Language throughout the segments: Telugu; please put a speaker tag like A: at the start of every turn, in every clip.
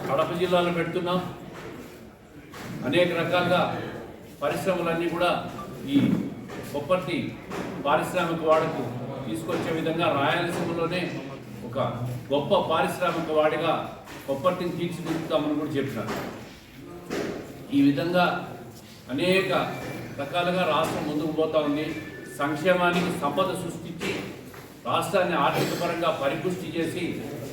A: కడప జిల్లాలో పెడుతున్నాం. అనేక రకాలుగా పరిశ్రమలన్నీ కూడా ఈ కొప్పర్తి పారిశ్రామిక వాడకు తీసుకొచ్చే విధంగా రాయలసీమలోనే ఒక గొప్ప పారిశ్రామిక వాడిగా కొప్పర్తిని తీర్చిదిద్దుతామని కూడా చెప్పినారు. ఈ విధంగా అనేక రకాలుగా రాష్ట్రం ముందుకు పోతా ఉంది. సంక్షేమానికి సంపద సృష్టించి రాష్ట్రాన్ని ఆర్థిక పరంగా పరిపుష్టి చేసి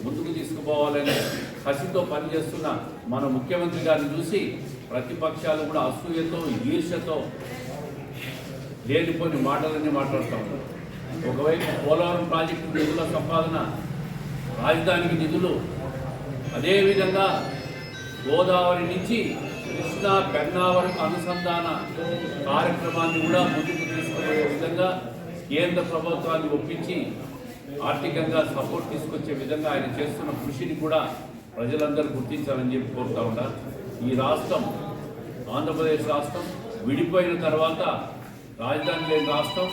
A: ముందుకు తీసుకుపోవాలనే కసితో పనిచేస్తున్న మన ముఖ్యమంత్రి గారిని చూసి ప్రతిపక్షాలు కూడా అసూయతో ఈర్ష్యతో లేనిపోని మాటలన్నీ మాట్లాడుతూ ఉన్నారు. ఒకవైపు పోలవరం ప్రాజెక్టు నిధుల సంపాదన, రాజధానికి నిధులు, అదేవిధంగా గోదావరి నుంచి కృష్ణా పెన్నా వరకు అనుసంధాన కార్యక్రమాన్ని కూడా ముందుకు తీసుకుపోయే విధంగా కేంద్ర ప్రభుత్వాన్ని ఒప్పించి ఆర్థికంగా సపోర్ట్ తీసుకొచ్చే విధంగా ఆయన చేస్తున్న కృషిని కూడా ప్రజలందరూ గుర్తించాలని చెప్పి కోరుతూ ఉంటారు. ఈ రాష్ట్రం, ఆంధ్రప్రదేశ్ రాష్ట్రం విడిపోయిన తర్వాత రాజధాని లేని రాష్ట్రం,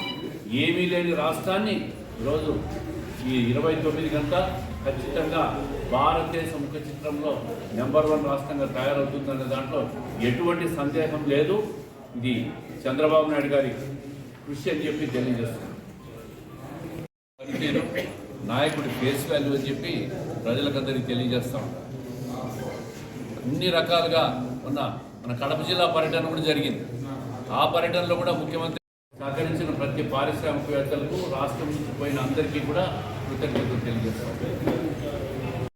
A: ఏమీ లేని రాష్ట్రాన్ని ఈరోజు ఈ 29 గంట ఖచ్చితంగా భారతదేశ ముఖ చిత్రంలో నెంబర్ 1 రాష్ట్రంగా తయారవుతుందనే దాంట్లో ఎటువంటి సందేహం లేదు. ఇది చంద్రబాబు నాయుడు గారి కృషి అని చెప్పి తెలియజేస్తున్నాను. పనితీరు నాయకుడి ఫేస్ వాల్యూ అని చెప్పి ప్రజలకందరికీ తెలియజేస్తాం. అన్ని రకాలుగా మన కడప జిల్లా పర్యటన కూడా జరిగింది. ఆ పర్యటనలో కూడా ముఖ్యమంత్రి సహకరించిన ప్రతి పారిశ్రామికవేత్తలకు, రాష్ట్రం నుంచి పోయిన అందరికీ కూడా కృతజ్ఞతలు తెలియజేస్తాం.